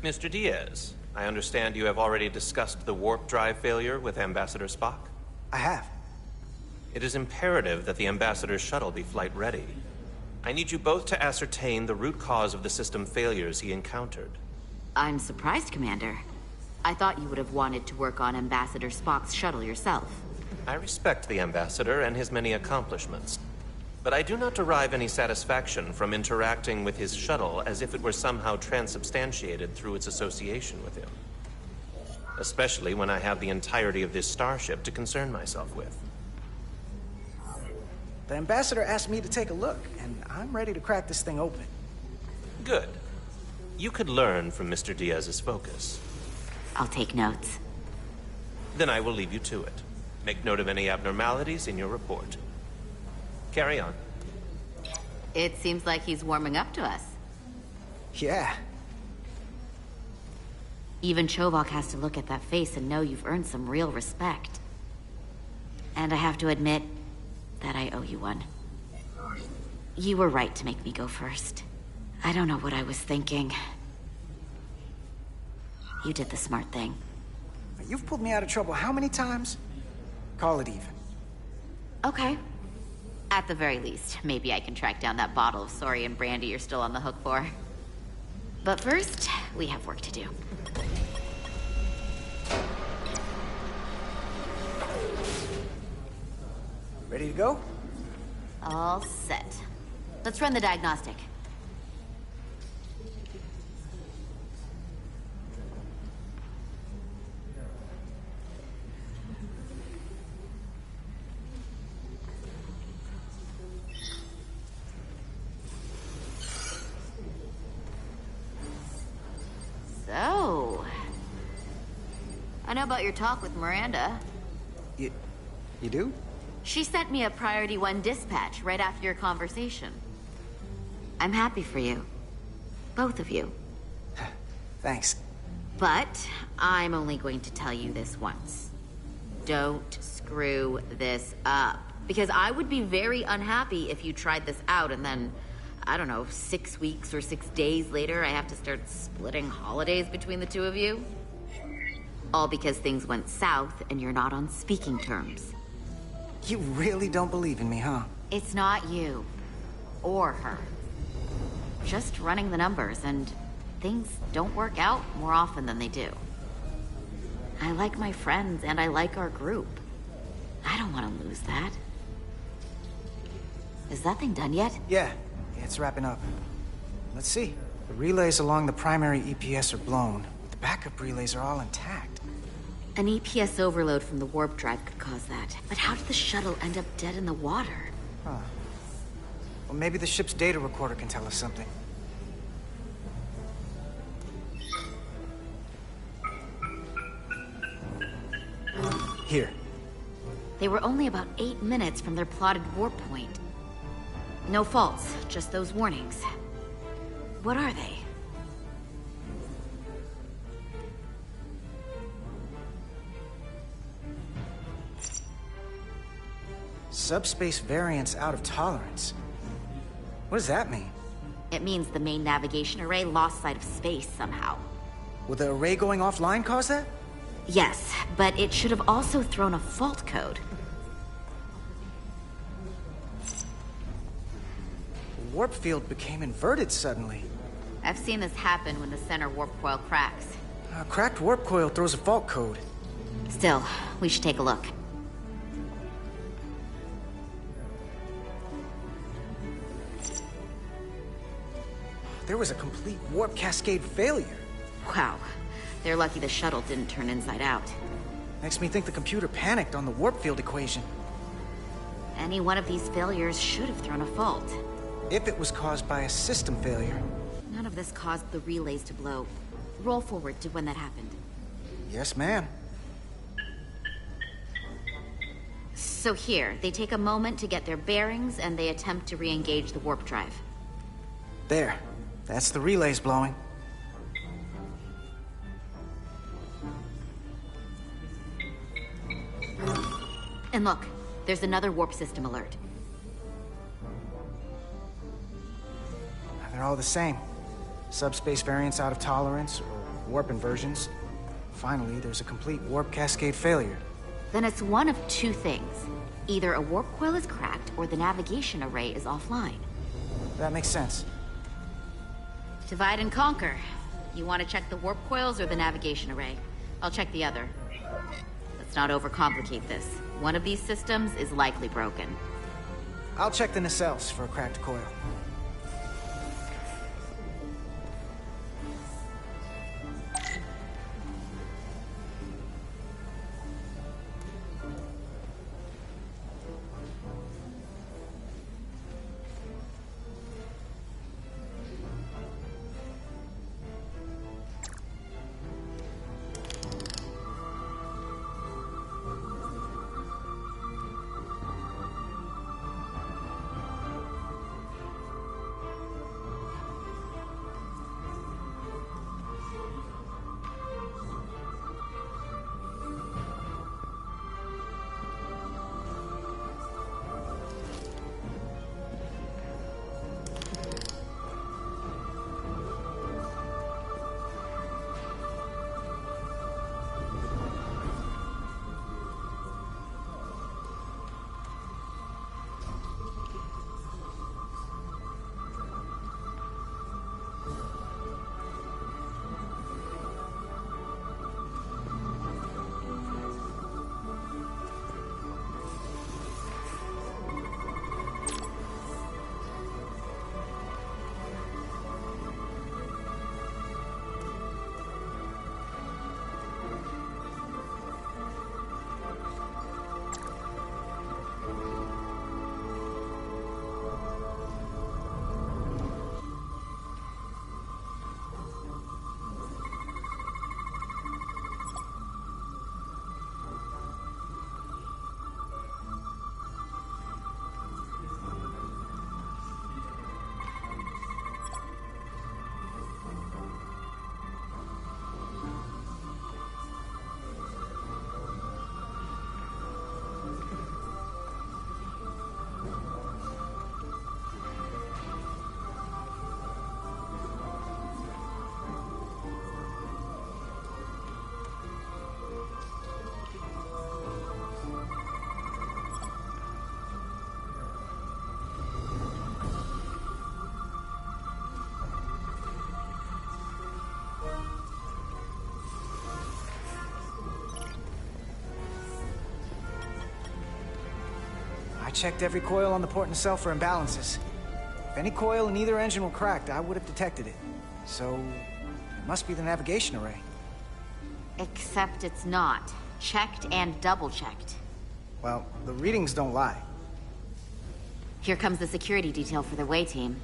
Mr. Diaz, I understand you have already discussed the warp drive failure with Ambassador Spock? I have. It is imperative that the Ambassador's shuttle be flight ready. I need you both to ascertain the root cause of the system failures he encountered. I'm surprised, Commander. I thought you would have wanted to work on Ambassador Spock's shuttle yourself. I respect the Ambassador and his many accomplishments, but I do not derive any satisfaction from interacting with his shuttle as if it were somehow transubstantiated through its association with him. Especially when I have the entirety of this starship to concern myself with. The Ambassador asked me to take a look, and I'm ready to crack this thing open. Good. You could learn from Mr. Diaz's focus. I'll take notes. Then I will leave you to it. Make note of any abnormalities in your report. Carry on. It seems like he's warming up to us. Yeah. Even Chovok has to look at that face and know you've earned some real respect. And I have to admit that I owe you one. You were right to make me go first. I don't know what I was thinking. You did the smart thing. You've pulled me out of trouble how many times? Call it even. Okay. At the very least, maybe I can track down that bottle of Saurian brandy you're still on the hook for. But first, we have work to do. Ready to go? All set. Let's run the diagnostic. So, I know about your talk with Miranda. You do? She sent me a Priority 1 dispatch right after your conversation. I'm happy for you. Both of you. Thanks. But I'm only going to tell you this once. Don't screw this up. Because I would be very unhappy if you tried this out and then, I don't know, 6 weeks or 6 days later, I have to start splitting holidays between the two of you. All because things went south and you're not on speaking terms. You really don't believe in me, huh? It's not you. Or her. Just running the numbers, and things don't work out more often than they do. I like my friends, and I like our group. I don't want to lose that. Is that thing done yet? Yeah, it's wrapping up. Let's see. The relays along the primary EPS are blown. The backup relays are all intact. An EPS overload from the warp drive could cause that. But how did the shuttle end up dead in the water? Huh. Well, maybe the ship's data recorder can tell us something. Here. They were only about 8 minutes from their plotted warp point. No faults, just those warnings. What are they? Subspace variance out of tolerance. What does that mean? It means the main navigation array lost sight of space somehow. Will the array going offline cause that? Yes, but it should have also thrown a fault code. The warp field became inverted suddenly. I've seen this happen when the center warp coil cracks. A cracked warp coil throws a fault code. Still, we should take a look. There was a complete warp cascade failure. Wow. They're lucky the shuttle didn't turn inside out. Makes me think the computer panicked on the warp field equation. Any one of these failures should have thrown a fault. If it was caused by a system failure. None of this caused the relays to blow. Roll forward to when that happened. Yes, ma'am. So here, they take a moment to get their bearings and they attempt to re-engage the warp drive. There. That's the relays blowing. And look, there's another warp system alert. They're all the same. Subspace variance out of tolerance, or warp inversions. Finally, there's a complete warp cascade failure. Then it's one of two things. Either a warp coil is cracked, or the navigation array is offline. That makes sense. Divide and conquer. You want to check the warp coils or the navigation array? I'll check the other. Let's not overcomplicate this. One of these systems is likely broken. I'll check the nacelles for a cracked coil. Checked every coil on the port nacelle for imbalances. If any coil in either engine were cracked, I would have detected it. So, it must be the navigation array. Except it's not. Checked and double-checked. Well, the readings don't lie. Here comes the security detail for the way team.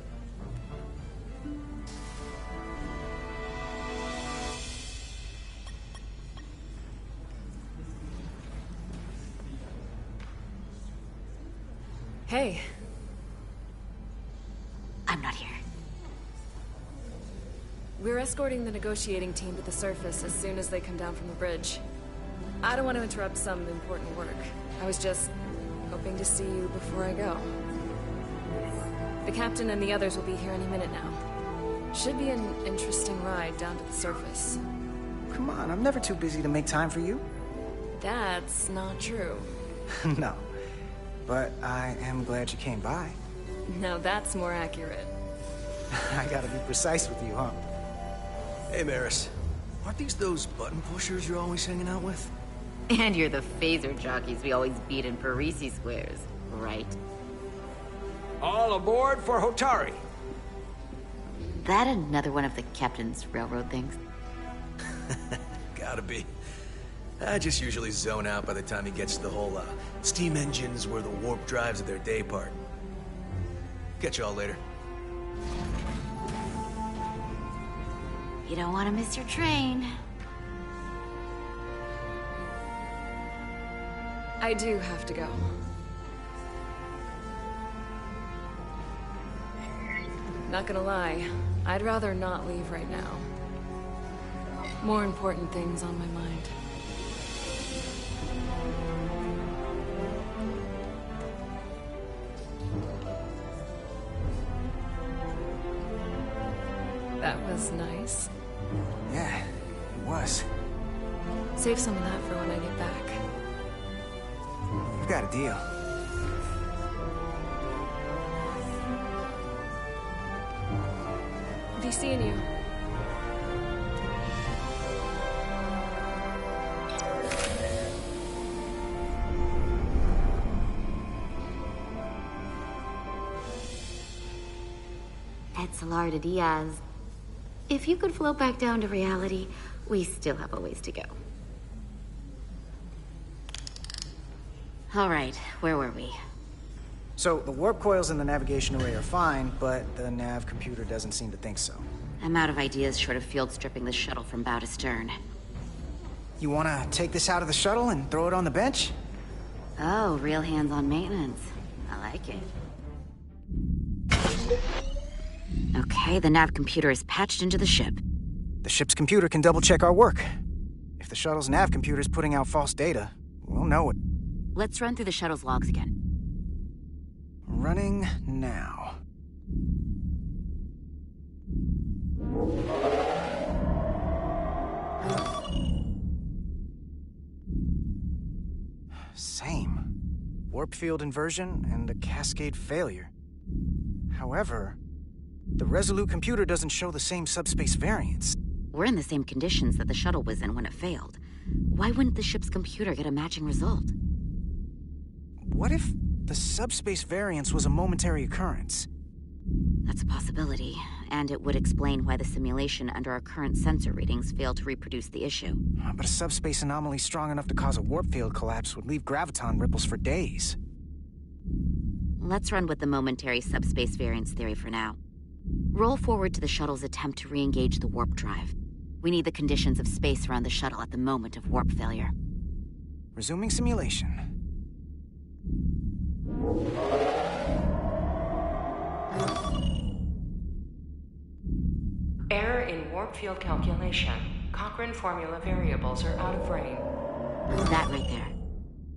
Hey. I'm not here. We're escorting the negotiating team to the surface as soon as they come down from the bridge. I don't want to interrupt some important work. I was just hoping to see you before I go. The captain and the others will be here any minute now. Should be an interesting ride down to the surface. Come on, I'm never too busy to make time for you. That's not true. No. But I am glad you came by. Now that's more accurate. I gotta be precise with you, huh? Hey, Maris. Aren't these those button pushers you're always hanging out with? And you're the phaser jockeys we always beat in Parisi squares, right? All aboard for Hotari. That another one of the captain's railroad things? Gotta be. I just usually zone out by the time he gets to the whole, steam engines were the warp drives of their day part. Catch y'all later. You don't want to miss your train. I do have to go. Not gonna lie, I'd rather not leave right now. More important things on my mind. That was nice. Yeah, It was. Save some of that for when I get back. You've got a deal. Be seeing you. Salar de Diaz. If you could float back down to reality, we still have a ways to go. All right, where were we? So, the warp coils in the navigation array are fine, but the nav computer doesn't seem to think so. I'm out of ideas short of field stripping the shuttle from bow to stern. You wanna take this out of the shuttle and throw it on the bench? Oh, real hands-on maintenance. I like it. Okay, the nav computer is patched into the ship. The ship's computer can double-check our work. If the shuttle's nav computer is putting out false data, we'll know it. Let's run through the shuttle's logs again. Running now. Same. Warp field inversion and a cascade failure. However, the Resolute computer doesn't show the same subspace variance. We're in the same conditions that the shuttle was in when it failed. Why wouldn't the ship's computer get a matching result? What if the subspace variance was a momentary occurrence? That's a possibility, and it would explain why the simulation under our current sensor readings failed to reproduce the issue. But a subspace anomaly strong enough to cause a warp field collapse would leave graviton ripples for days. Let's run with the momentary subspace variance theory for now. Roll forward to the shuttle's attempt to re-engage the warp drive. We need the conditions of space around the shuttle at the moment of warp failure. Resuming simulation. Error in warp field calculation. Cochrane formula variables are out of range. That right there.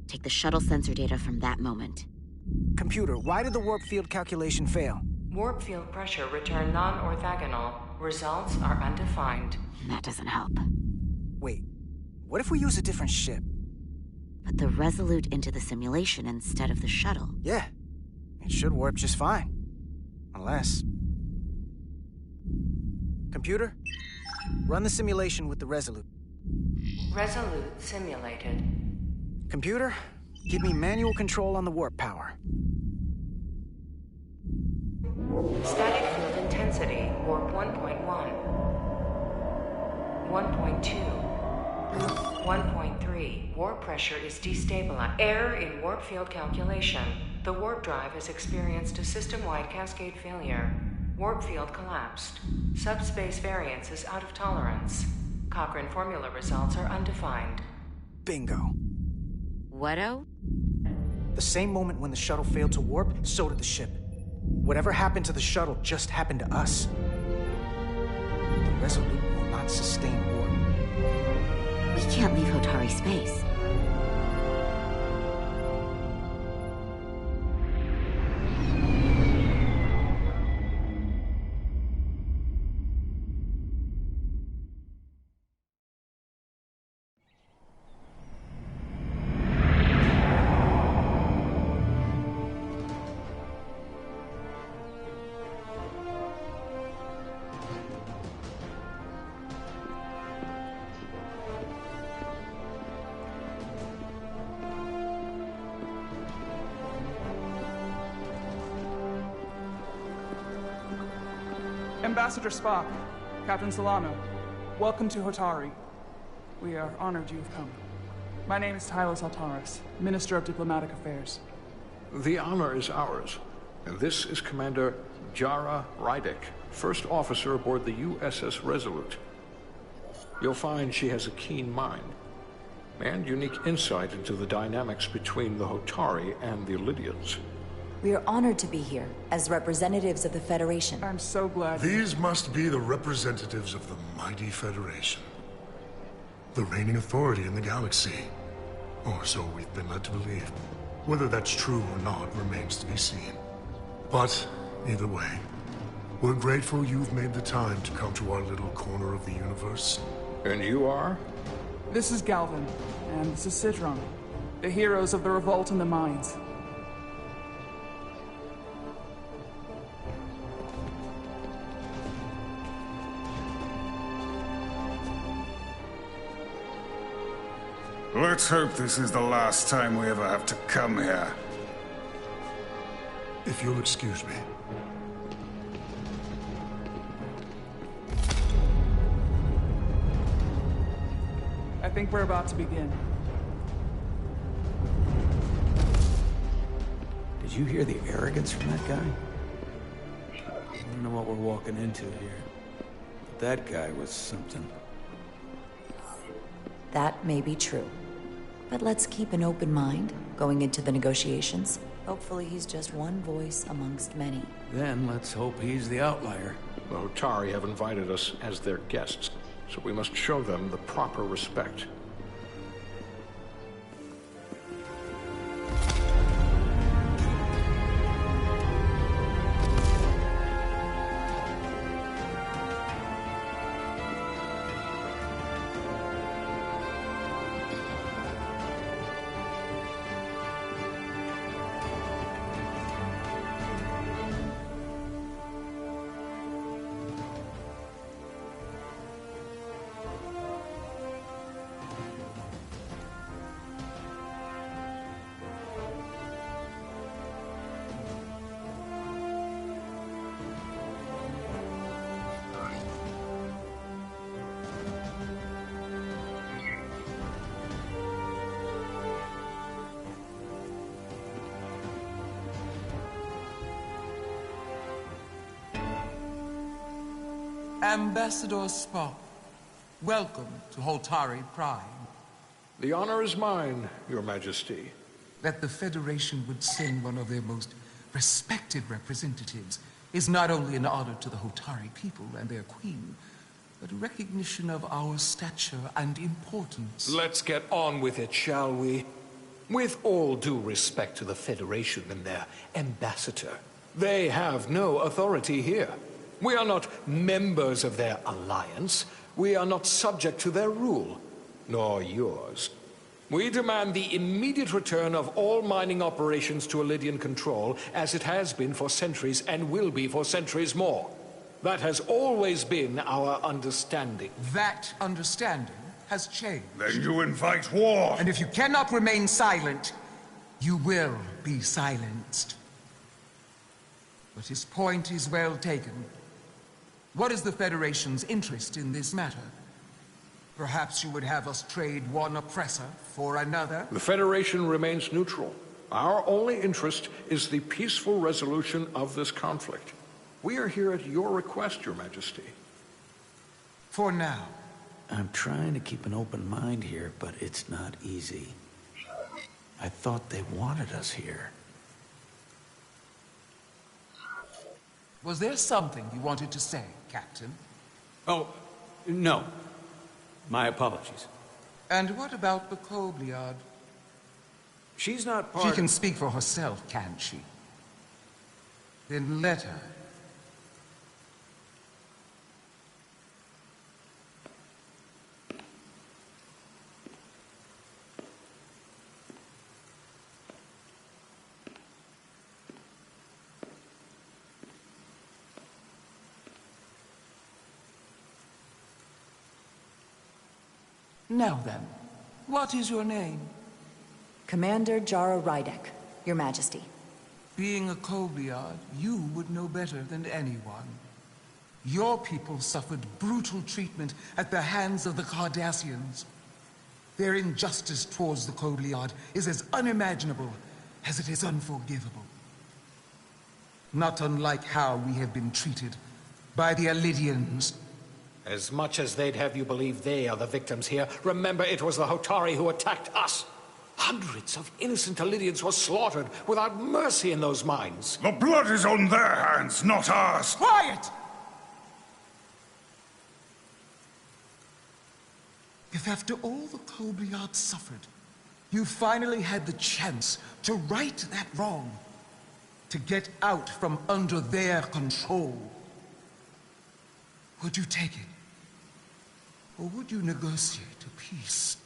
Take the shuttle sensor data from that moment. Computer, why did the warp field calculation fail? Warp field pressure returned non-orthogonal. Results are undefined. That doesn't help. Wait, what if we use a different ship? Put the Resolute into the simulation instead of the shuttle. Yeah, it should warp just fine. Unless... Computer, run the simulation with the Resolute. Resolute simulated. Computer, give me manual control on the warp power. Static field intensity, warp 1.1. 1.2. 1.3. Warp pressure is destabilized. Error in warp field calculation. The warp drive has experienced a system-wide cascade failure. Warp field collapsed. Subspace variance is out of tolerance. Cochrane formula results are undefined. Bingo. What-o? The same moment when the shuttle failed to warp, so did the ship. Whatever happened to the shuttle just happened to us. The Resolute will not sustain warp. We can't leave Hotari space. Ambassador Spock, Captain Solano, welcome to Hotari. We are honored you've come. My name is Tylos Altaris, Minister of Diplomatic Affairs. The honor is ours, and this is Commander Jara Rydick, first officer aboard the USS Resolute. You'll find she has a keen mind, and unique insight into the dynamics between the Hotari and the Lydians. We are honored to be here, as representatives of the Federation. I'm so glad... These must be the representatives of the mighty Federation. The reigning authority in the galaxy. Or so we've been led to believe. Whether that's true or not remains to be seen. But, either way, we're grateful you've made the time to come to our little corner of the universe And you are? This is Galvin, and this is Citron, the heroes of the revolt in the mines. Let's hope this is the last time we ever have to come here. If you'll excuse me. I think we're about to begin. Did you hear the arrogance from that guy? I don't know what we're walking into here. But that guy was something. That may be true. But let's keep an open mind going into the negotiations. Hopefully he's just one voice amongst many. Then let's hope he's the outlier. The Hotari have invited us as their guests, so we must show them the proper respect. Ambassador Spock, welcome to Hotari Prime. The honor is mine, Your Majesty. That the Federation would send one of their most respected representatives is not only an honor to the Hotari people and their queen, but a recognition of our stature and importance. Let's get on with it, shall we? With all due respect to the Federation and their ambassador, they have no authority here. We are not members of their alliance. We are not subject to their rule, nor yours. We demand the immediate return of all mining operations to Elydian control, as it has been for centuries and will be for centuries more. That has always been our understanding. That understanding has changed. Then you invite war! And if you cannot remain silent, you will be silenced. But his point is well taken. What is the Federation's interest in this matter? Perhaps you would have us trade one oppressor for another? The Federation remains neutral. Our only interest is the peaceful resolution of this conflict. We are here at your request, Your Majesty. For now. I'm trying to keep an open mind here, but it's not easy. I thought they wanted us here. Was there something you wanted to say, Captain? Oh, no. My apologies. And what about the Kobliad? She's not part... She can speak for herself, can't she? Then let her. Now then, what is your name? Commander Jara Rydek, Your Majesty. Being a Kobliad, you would know better than anyone. Your people suffered brutal treatment at the hands of the Cardassians. Their injustice towards the Kobliad is as unimaginable as it is unforgivable. Not unlike how we have been treated by the Elydians. As much as they'd have you believe they are the victims here, remember it was the Hotari who attacked us. Hundreds of innocent Elydians were slaughtered without mercy in those mines. The blood is on their hands, not ours! Quiet! If after all the Kobliad suffered, you finally had the chance to right that wrong, to get out from under their control, would you take it? Or would you negotiate a peace?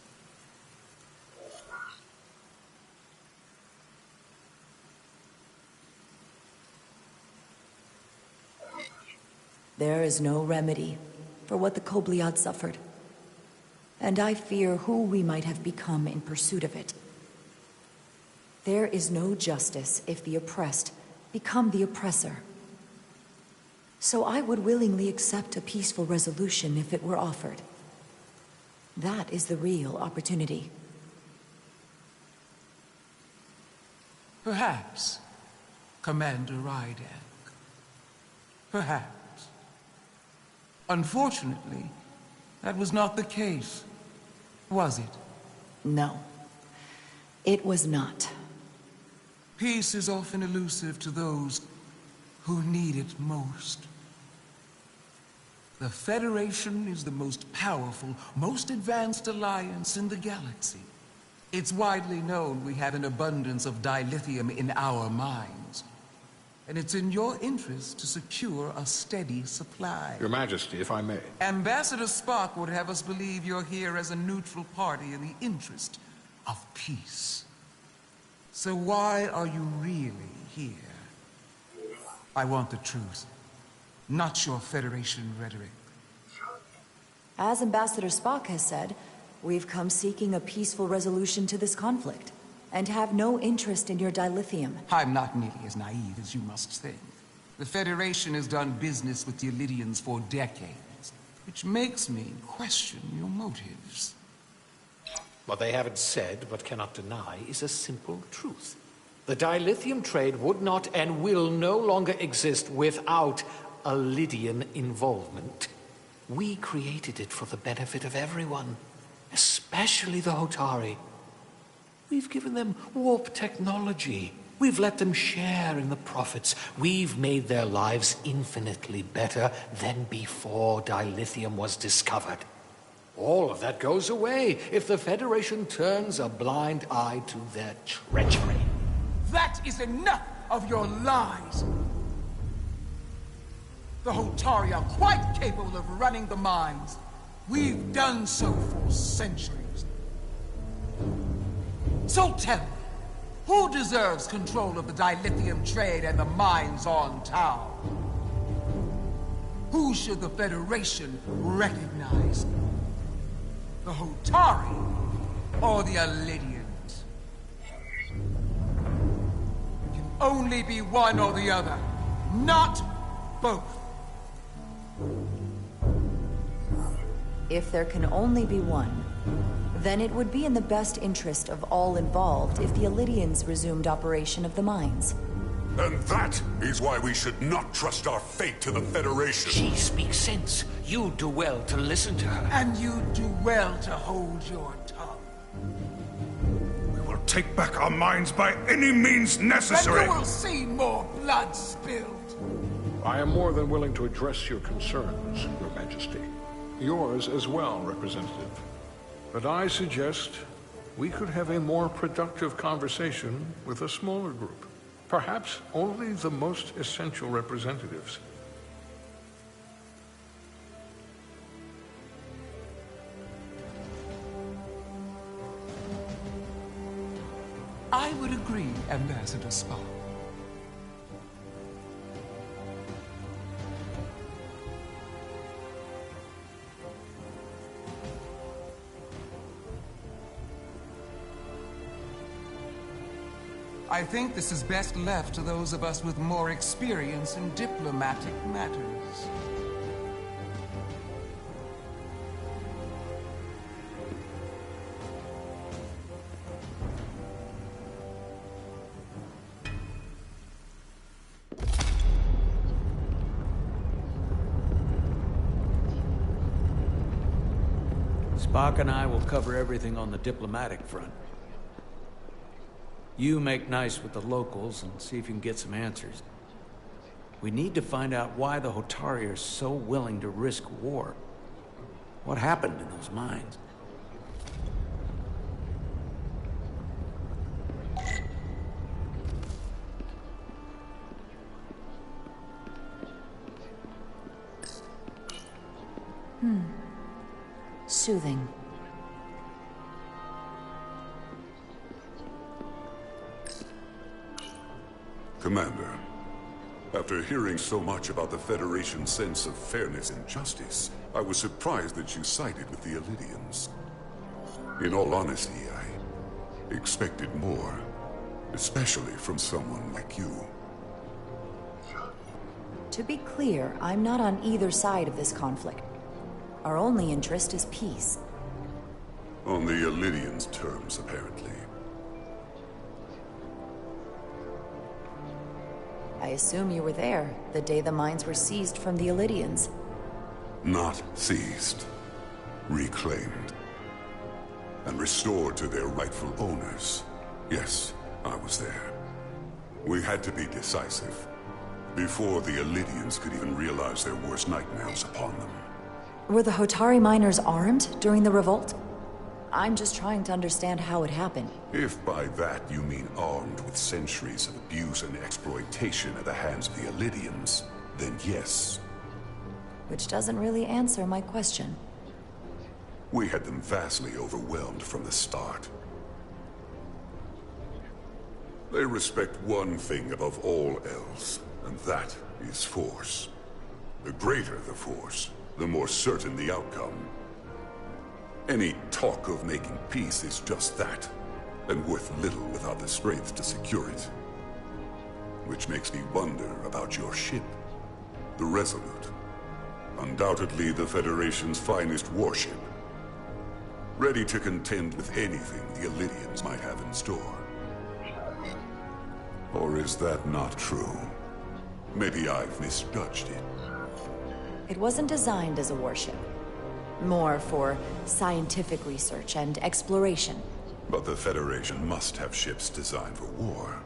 There is no remedy for what the Kobliad suffered. And I fear who we might have become in pursuit of it. There is no justice if the oppressed become the oppressor. So I would willingly accept a peaceful resolution if it were offered. That is the real opportunity. Perhaps, Commander Rydek. Perhaps. Unfortunately, that was not the case, was it? No, it was not. Peace is often elusive to those who need it most. The Federation is the most powerful, most advanced alliance in the galaxy. It's widely known we have an abundance of dilithium in our mines. And it's in your interest to secure a steady supply. Your Majesty, if I may. Ambassador Spock would have us believe you're here as a neutral party in the interest of peace. So why are you really here? I want the truth, not your Federation rhetoric. As Ambassador Spock has said, we've come seeking a peaceful resolution to this conflict, and have no interest in your dilithium. I'm not nearly as naive as you must think. The Federation has done business with the Illydians for decades, which makes me question your motives. What they haven't said, but cannot deny, is a simple truth. The dilithium trade would not and will no longer exist without Illydian involvement. We created it for the benefit of everyone, especially the Hotari. We've given them warp technology. We've let them share in the profits. We've made their lives infinitely better than before dilithium was discovered. All of that goes away if the Federation turns a blind eye to their treachery. That is enough of your lies! The Hotari are quite capable of running the mines. We've done so for centuries. So tell me, who deserves control of the dilithium trade and the mines on Tau? Who should the Federation recognize? The Hotari or the Illydians? It can only be one or the other, not both. If there can only be one, then it would be in the best interest of all involved if the Illydians resumed operation of the mines. And that is why we should not trust our fate to the Federation. She speaks sense. You do well to listen to her. And you do well to hold your tongue. We will take back our minds by any means necessary. And you will see more blood spilled. I am more than willing to address your concerns, Your Majesty. Yours as well, Representative. But I suggest we could have a more productive conversation with a smaller group. Perhaps only the most essential representatives. I would agree, Ambassador Spock. I think this is best left to those of us with more experience in diplomatic matters. Spock and I will cover everything on the diplomatic front. You make nice with the locals and see if you can get some answers. We need to find out why the Hotari are so willing to risk war. What happened in those mines? soothing. Commander, after hearing so much about the Federation's sense of fairness and justice, I was surprised that you sided with the Illidians. In all honesty, I expected more, especially from someone like you. To be clear, I'm not on either side of this conflict. Our only interest is peace. On the Illidians' terms, apparently. I assume you were there, the day the mines were seized from the Illidians. Not seized. Reclaimed. And restored to their rightful owners. Yes, I was there. We had to be decisive. Before the Illidians could even realize their worst nightmares upon them. Were the Hotari miners armed during the revolt? I'm just trying to understand how it happened. If by that you mean armed with centuries of abuse and exploitation at the hands of the Illidians, then yes. Which doesn't really answer my question. We had them vastly overwhelmed from the start. They respect one thing above all else, and that is force. The greater the force, the more certain the outcome. Any talk of making peace is just that, and worth little without the strength to secure it. Which makes me wonder about your ship, the Resolute. Undoubtedly the Federation's finest warship. Ready to contend with anything the Illidians might have in store. Or is that not true? Maybe I've misjudged it. It wasn't designed as a warship. More for scientific research and exploration. But the Federation must have ships designed for war.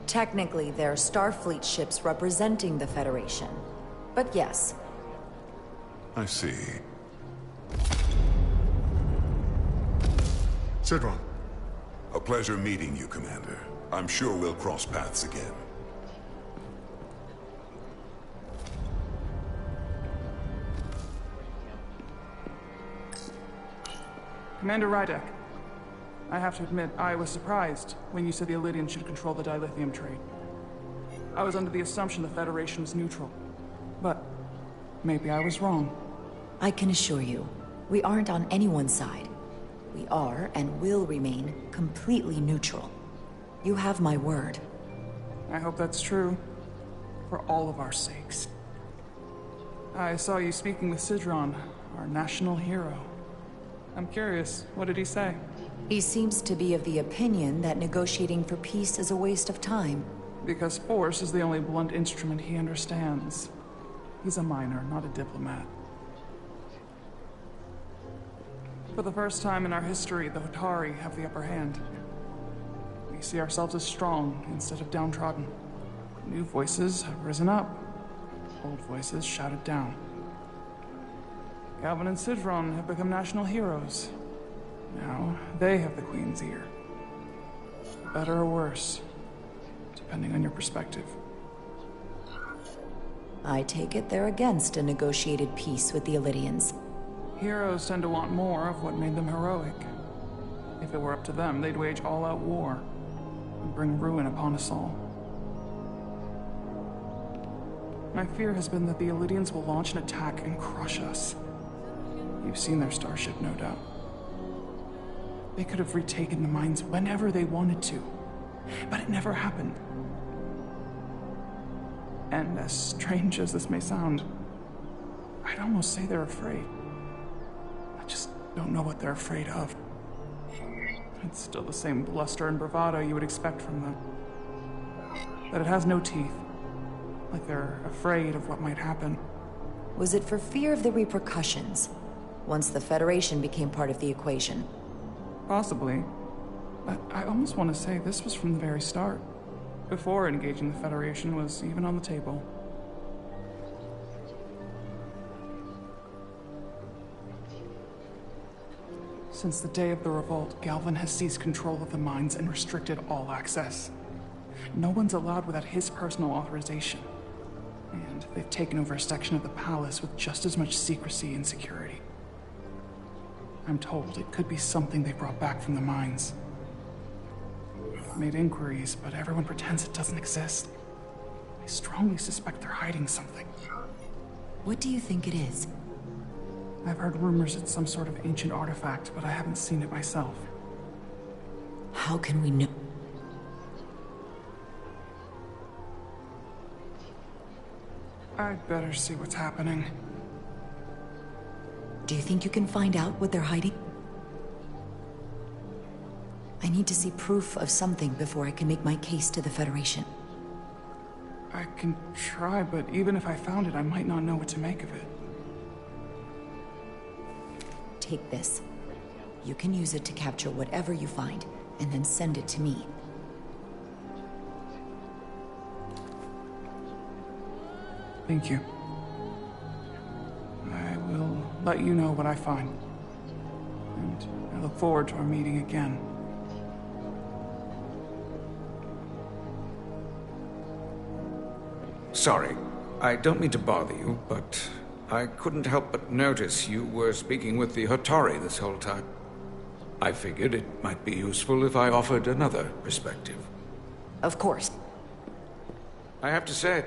Technically, they're Starfleet ships representing the Federation. But yes. I see. Sidron. A pleasure meeting you, Commander. I'm sure we'll cross paths again. Commander Rydek, I have to admit, I was surprised when you said the Illidians should control the dilithium trade. I was under the assumption the Federation was neutral. But maybe I was wrong. I can assure you, we aren't on anyone's side. We are, and will remain, completely neutral. You have my word. I hope that's true. For all of our sakes. I saw you speaking with Sidron, our national hero. I'm curious, what did he say? He seems to be of the opinion that negotiating for peace is a waste of time. Because force is the only blunt instrument he understands. He's a miner, not a diplomat. For the first time in our history, the Hotari have the upper hand. We see ourselves as strong instead of downtrodden. New voices have risen up. Old voices shouted down. Galvin and Sidron have become national heroes. Now, they have the Queen's ear. Better or worse, depending on your perspective. I take it they're against a negotiated peace with the Illidians. Heroes tend to want more of what made them heroic. If it were up to them, they'd wage all-out war and bring ruin upon us all. My fear has been that the Illidians will launch an attack and crush us. You've seen their starship, no doubt. They could have retaken the mines whenever they wanted to, but it never happened. And as strange as this may sound, I'd almost say they're afraid. I just don't know what they're afraid of. It's still the same bluster and bravado you would expect from them. But it has no teeth. Like they're afraid of what might happen. Was it for fear of the repercussions, once the Federation became part of the equation? Possibly. But I almost want to say this was from the very start. Before engaging the Federation was even on the table. Since the day of the revolt, Galvin has seized control of the mines and restricted all access. No one's allowed without his personal authorization. And they've taken over a section of the palace with just as much secrecy and security. I'm told it could be something they brought back from the mines. I've made inquiries, but everyone pretends it doesn't exist. I strongly suspect they're hiding something. What do you think it is? I've heard rumors it's some sort of ancient artifact, but I haven't seen it myself. How can we know? I'd better see what's happening. Do you think you can find out what they're hiding? I need to see proof of something before I can make my case to the Federation. I can try, but even if I found it, I might not know what to make of it. Take this. You can use it to capture whatever you find, and then send it to me. Thank you. I will let you know what I find. And I look forward to our meeting again. Sorry, I don't mean to bother you, but I couldn't help but notice you were speaking with the Hotari this whole time. I figured it might be useful if I offered another perspective. Of course. I have to say,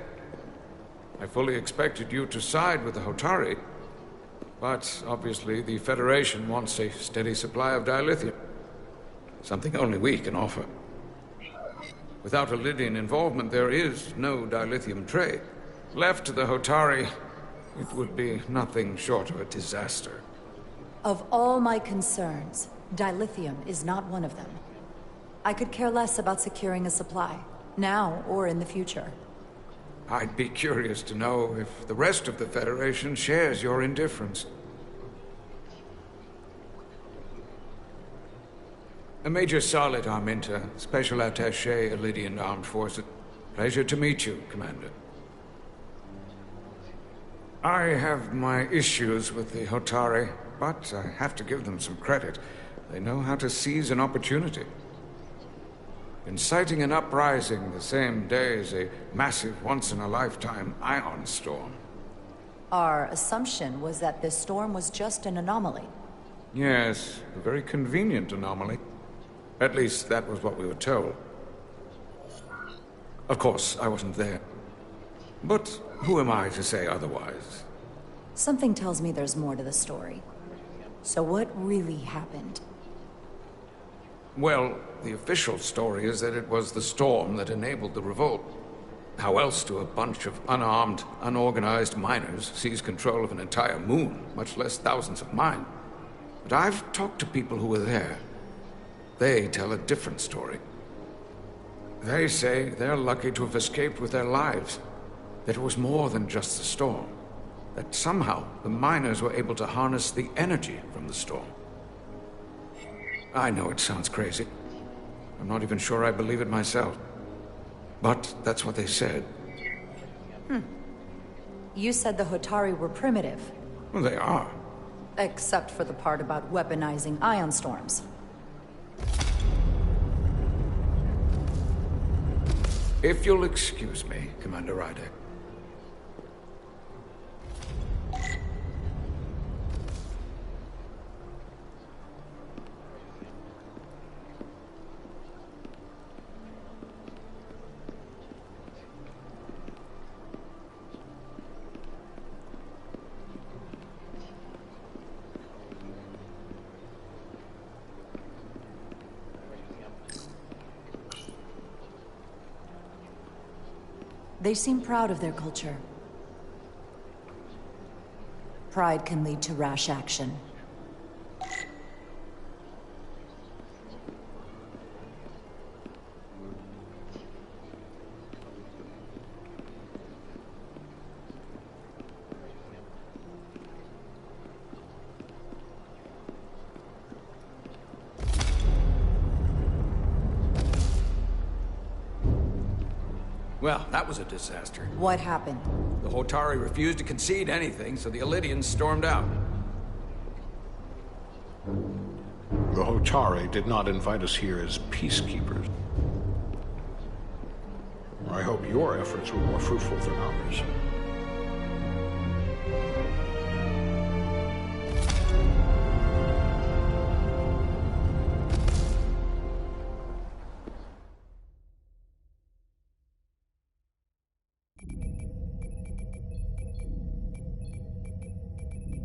I fully expected you to side with the Hotari, but obviously the Federation wants a steady supply of dilithium. Something only we can offer. Without Lydian involvement, there is no dilithium trade. Left to the Hotari, it would be nothing short of a disaster. Of all my concerns, dilithium is not one of them. I could care less about securing a supply, now or in the future. I'd be curious to know if the rest of the Federation shares your indifference. Major Solid Arminta, Special Attaché, Lydian Armed Forces. Pleasure to meet you, Commander. I have my issues with the Hotari, but I have to give them some credit. They know how to seize an opportunity. Inciting an uprising the same day as a massive, once-in-a-lifetime ion storm. Our assumption was that this storm was just an anomaly. Yes, a very convenient anomaly. At least, that was what we were told. Of course, I wasn't there. But who am I to say otherwise? Something tells me there's more to the story. So what really happened? Well, the official story is that it was the storm that enabled the revolt. How else do a bunch of unarmed, unorganized miners seize control of an entire moon, much less thousands of mine? But I've talked to people who were there. They tell a different story. They say they're lucky to have escaped with their lives. That it was more than just the storm. That somehow the miners were able to harness the energy from the storm. I know it sounds crazy. I'm not even sure I believe it myself. But that's what they said. You said the Hotari were primitive. Well, they are. Except for the part about weaponizing ion storms. If you'll excuse me, Commander Ryder. They seem proud of their culture. Pride can lead to rash action. Well, that was a disaster. What happened? The Hotari refused to concede anything, so the Elydians stormed out. The Hotari did not invite us here as peacekeepers. I hope your efforts were more fruitful than ours.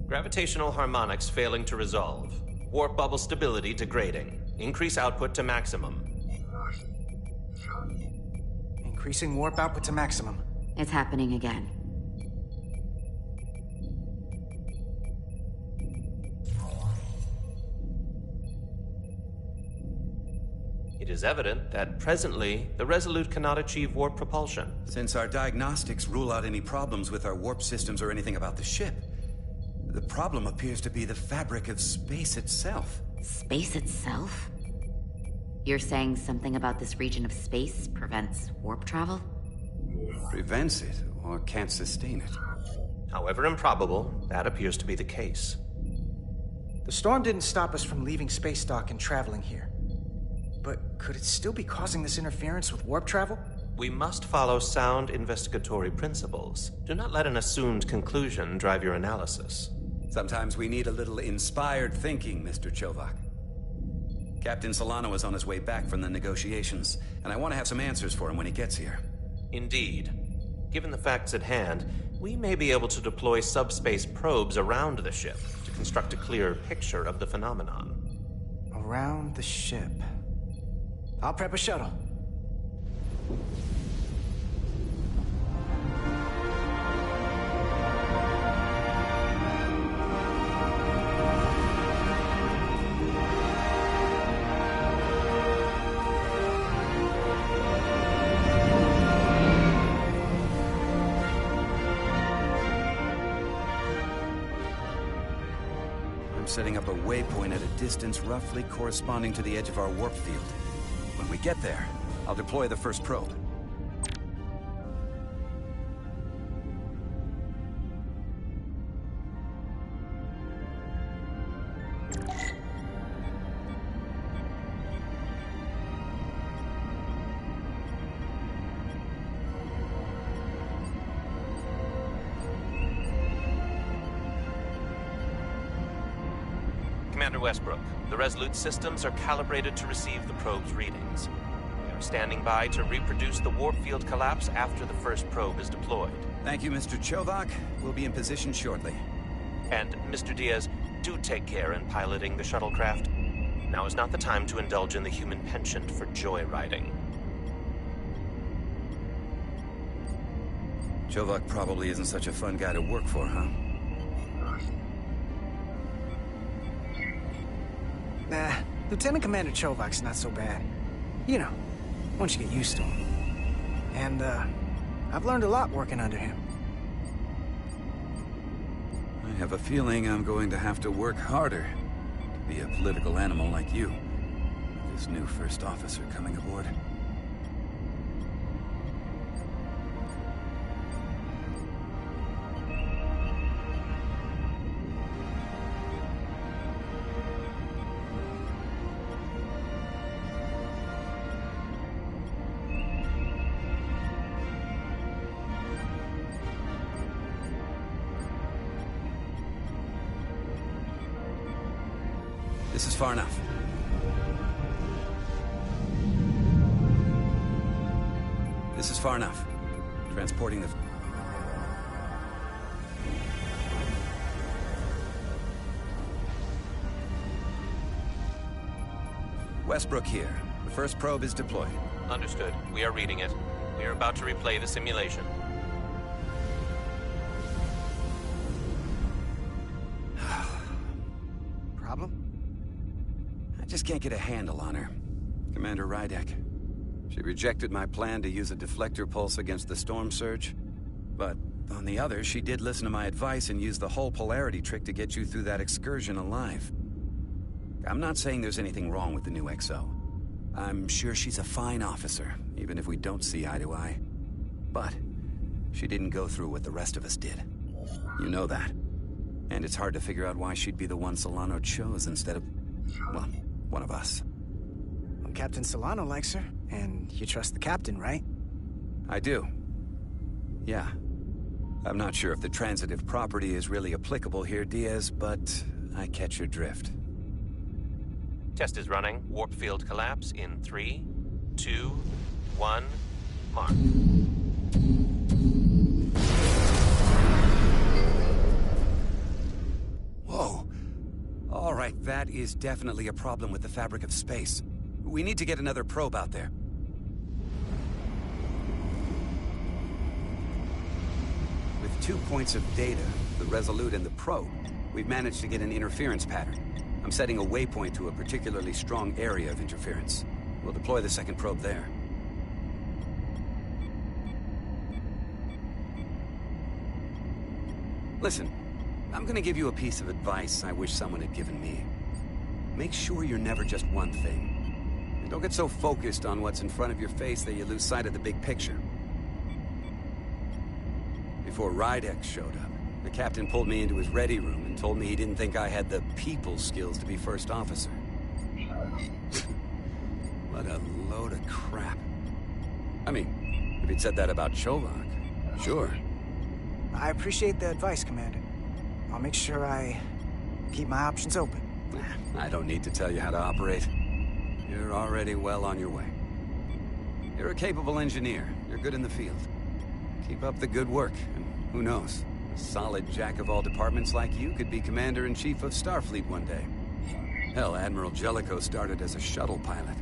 Gravitational harmonics failing to resolve. Warp bubble stability degrading. Increase output to maximum. Increasing warp output to maximum. It's happening again. It is evident that presently, the Resolute cannot achieve warp propulsion. Since our diagnostics rule out any problems with our warp systems or anything about the ship, the problem appears to be the fabric of space itself. Space itself? You're saying something about this region of space prevents warp travel? Prevents it, or can't sustain it. However improbable, that appears to be the case. The storm didn't stop us from leaving space dock and traveling here. But could it still be causing this interference with warp travel? We must follow sound investigatory principles. Do not let an assumed conclusion drive your analysis. Sometimes we need a little inspired thinking, Mr. Chovak. Captain Solano is on his way back from the negotiations, and I want to have some answers for him when he gets here. Indeed. Given the facts at hand, we may be able to deploy subspace probes around the ship to construct a clearer picture of the phenomenon. Around the ship. I'll prep a shuttle. I'm setting up a waypoint at a distance roughly corresponding to the edge of our warp field. When we get there, I'll deploy the first probe. Commander Westbrook, the Resolute systems are calibrated to receive the probe's readings. We are standing by to reproduce the warp field collapse after the first probe is deployed. Thank you, Mr. Chovak. We'll be in position shortly. And, Mr. Diaz, do take care in piloting the shuttlecraft. Now is not the time to indulge in the human penchant for joyriding. Chovak probably isn't such a fun guy to work for, huh? Nah, Lieutenant Commander Chovak's not so bad. You know, once you get used to him. And, I've learned a lot working under him. I have a feeling I'm going to have to work harder to be a political animal like you. With this new first officer coming aboard. This is far enough. This is far enough. Transporting the... Westbrook here. The first probe is deployed. Understood. We are reading it. We are about to replay the simulation. Problem? I just can't get a handle on her. Commander Rydek. She rejected my plan to use a deflector pulse against the storm surge. But on the other, she did listen to my advice and use the whole polarity trick to get you through that excursion alive. I'm not saying there's anything wrong with the new XO. I'm sure she's a fine officer, even if we don't see eye to eye. But she didn't go through what the rest of us did. You know that. And it's hard to figure out why she'd be the one Solano chose instead of, well, one of us. Well, Captain Solano likes her, and you trust the captain, right? I do. Yeah. I'm not sure if the transitive property is really applicable here, Diaz, but I catch your drift. Test is running. Warp field collapse in 3, 2, 1, mark. right, that is definitely a problem with the fabric of space. We need to get another probe out there. With 2 points of data, the Resolute and the probe, we've managed to get an interference pattern. I'm setting a waypoint to a particularly strong area of interference. We'll deploy the second probe there. Listen, I'm gonna give you a piece of advice I wish someone had given me. Make sure you're never just one thing. And don't get so focused on what's in front of your face that you lose sight of the big picture. Before Rydek showed up, the captain pulled me into his ready room and told me he didn't think I had the people skills to be first officer. What a load of crap. I mean, if he'd said that about Chovak, sure. I appreciate the advice, Commander. I'll make sure I keep my options open. I don't need to tell you how to operate. You're already well on your way. You're a capable engineer. You're good in the field. Keep up the good work, and who knows? A solid jack of all departments like you could be Commander-in-Chief of Starfleet one day. Hell, Admiral Jellicoe started as a shuttle pilot.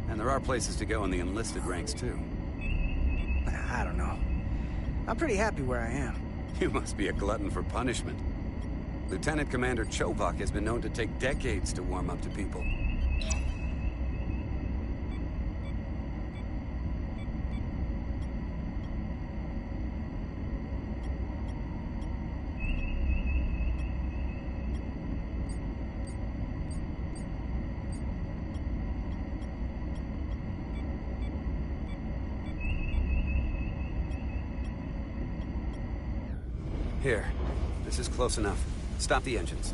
And there are places to go in the enlisted ranks, too. I don't know. I'm pretty happy where I am. You must be a glutton for punishment. Lieutenant Commander Chovak has been known to take decades to warm up to people. Here. This is close enough. Stop the engines.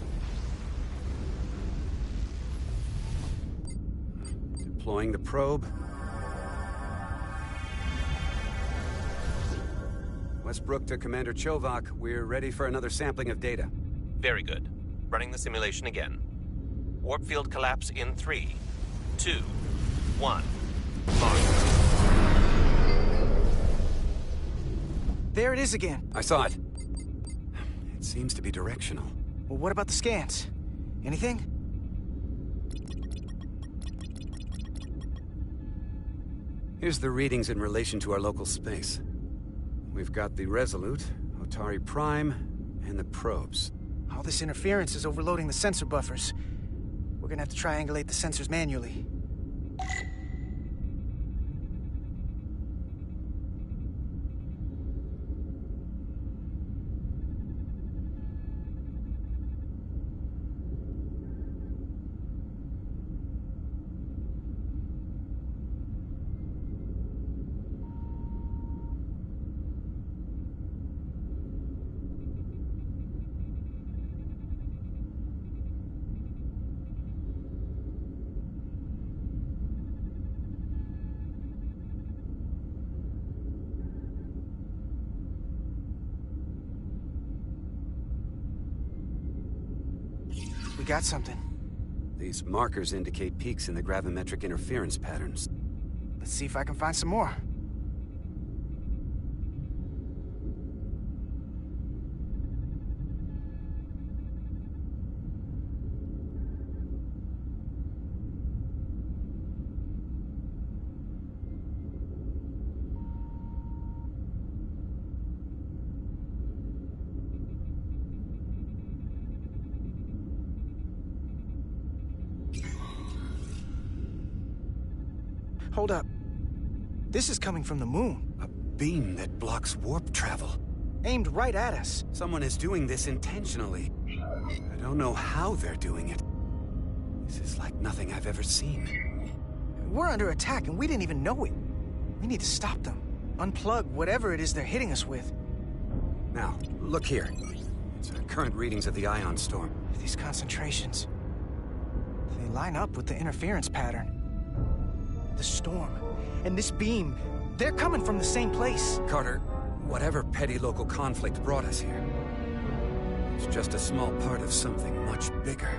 Deploying the probe. Westbrook to Commander Chovak. We're ready for another sampling of data. Very good. Running the simulation again. Warp field collapse in 3, 2, 1. Mark. There it is again. I saw it. It seems to be directional. Well, what about the scans? Anything? Here's the readings in relation to our local space. We've got the Resolute, Otari Prime, and the probes. All this interference is overloading the sensor buffers. We're gonna have to triangulate the sensors manually. We got something. These markers indicate peaks in the gravimetric interference patterns. Let's see if I can find some more. Hold up. This is coming from the moon. A beam that blocks warp travel. Aimed right at us. Someone is doing this intentionally. I don't know how they're doing it. This is like nothing I've ever seen. We're under attack and we didn't even know it. We need to stop them. Unplug whatever it is they're hitting us with. Now, look here. It's our current readings of the ion storm. These concentrations. They line up with the interference pattern. The storm, and this beam, they're coming from the same place. Carter, whatever petty local conflict brought us here, it's just a small part of something much bigger.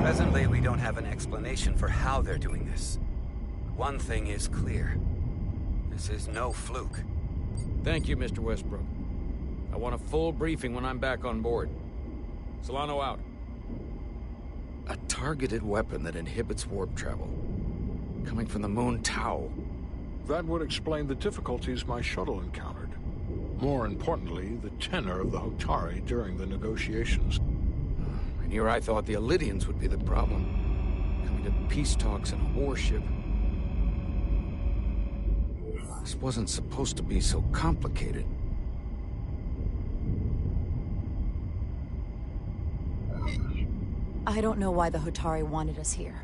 Presently, we don't have an explanation for how they're doing this. One thing is clear. This is no fluke. Thank you, Mr. Westbrook. I want a full briefing when I'm back on board. Solano out. A targeted weapon that inhibits warp travel. Coming from the moon Tau. That would explain the difficulties my shuttle encountered. More importantly, the tenor of the Hotari during the negotiations. And here I thought the Illidians would be the problem. Coming to peace talks in a warship. This wasn't supposed to be so complicated. I don't know why the Hotari wanted us here,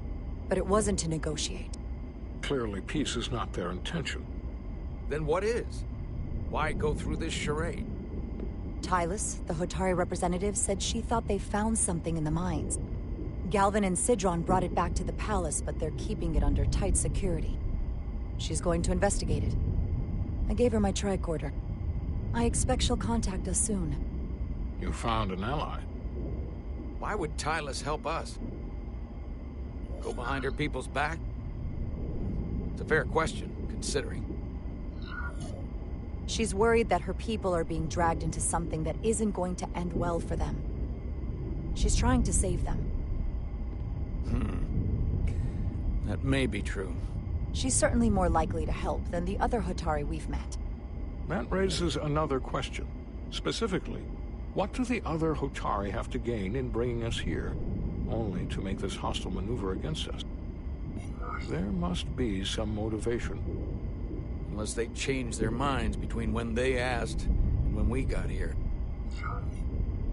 but it wasn't to negotiate. Clearly, peace is not their intention. Then what is? Why go through this charade? Tylus, the Hotari representative, said she thought they found something in the mines. Galvin and Sidron brought it back to the palace, but they're keeping it under tight security. She's going to investigate it. I gave her my tricorder. I expect she'll contact us soon. You found an ally. Why would Tylus help us? Go behind her people's back? It's a fair question, considering. She's worried that her people are being dragged into something that isn't going to end well for them. She's trying to save them. That may be true. She's certainly more likely to help than the other Hotari we've met. That raises another question. Specifically, what do the other Hotari have to gain in bringing us here, only to make this hostile maneuver against us? There must be some motivation. Unless they changed their minds between when they asked and when we got here.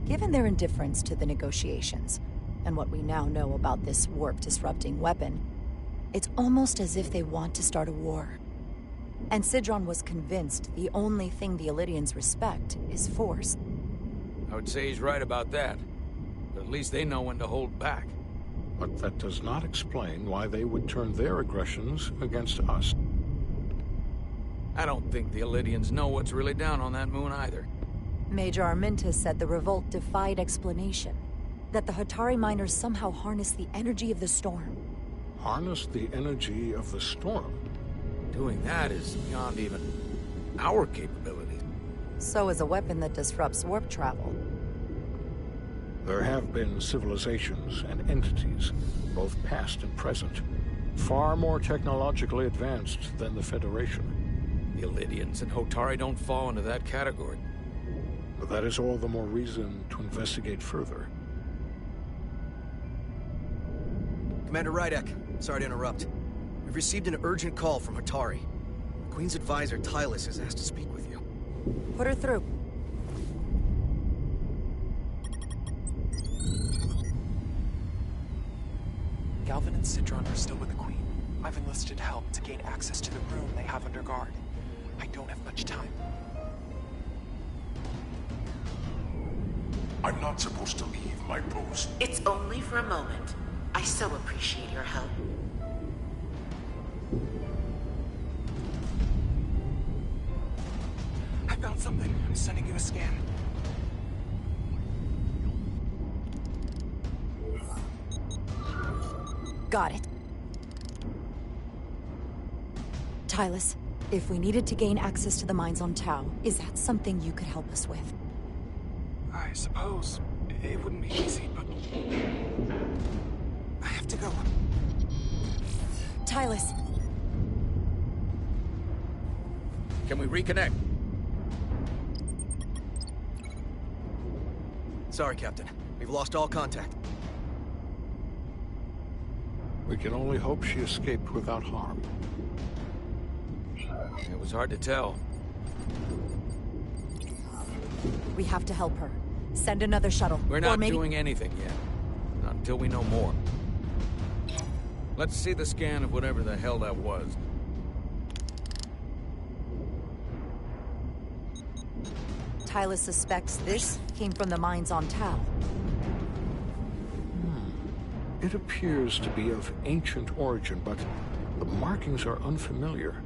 Given their indifference to the negotiations, and what we now know about this warp-disrupting weapon, it's almost as if they want to start a war. And Sidron was convinced the only thing the Illidians respect is force. I would say he's right about that. But at least they know when to hold back. But that does not explain why they would turn their aggressions against us. I don't think the Illidians know what's really down on that moon either. Major Arminta said the revolt defied explanation. That the Hotari miners somehow harness the energy of the storm. Harness the energy of the storm? Doing that is beyond even our capabilities. So is a weapon that disrupts warp travel. There have been civilizations and entities, both past and present, far more technologically advanced than the Federation. The Illidians and Hotari don't fall into that category. But that is all the more reason to investigate further. Commander Rydek, sorry to interrupt. We've received an urgent call from Hotari. The Queen's advisor, Tylus, has asked to speak with you. Put her through. Galvin and Sidron are still with the Queen. I've enlisted help to gain access to the room they have under guard. I don't have much time. I'm not supposed to leave my post. It's only for a moment. I so appreciate your help. I found something. I'm sending you a scan. Got it. Tylus, if we needed to gain access to the mines on Tau, is that something you could help us with? I suppose it wouldn't be easy, but I have to go. Tylus. Can we reconnect? Sorry, Captain. We've lost all contact. We can only hope she escaped without harm. It was hard to tell. We have to help her. Send another shuttle. We're not doing anything yet. Not until we know more. Let's see the scan of whatever the hell that was. Tylus suspects this came from the mines on Tau. It appears to be of ancient origin, but the markings are unfamiliar.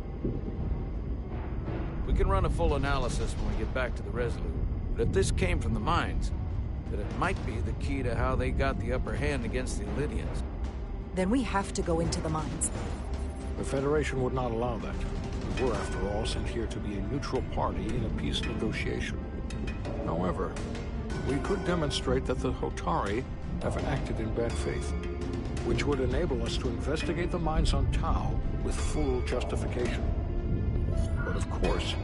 We can run a full analysis when we get back to the Resolute. But if this came from the mines, then it might be the key to how they got the upper hand against the Illidians. Then we have to go into the mines. The Federation would not allow that. We were, after all, sent here to be a neutral party in a peace negotiation. However, we could demonstrate that the Hotari have acted in bad faith, which would enable us to investigate the mines on Tau with full justification. But of course,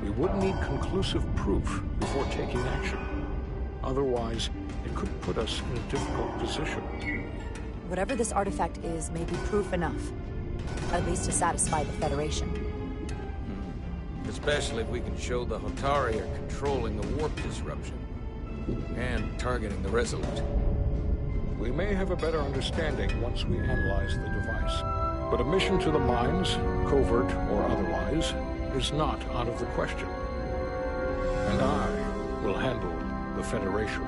we would need conclusive proof before taking action. Otherwise, it could put us in a difficult position. Whatever this artifact is may be proof enough. At least to satisfy the Federation. Especially if we can show the Hotari are controlling the warp disruption. And targeting the Resolute. We may have a better understanding once we analyze the device. But a mission to the mines, covert or otherwise, is not out of the question. And I will handle the Federation.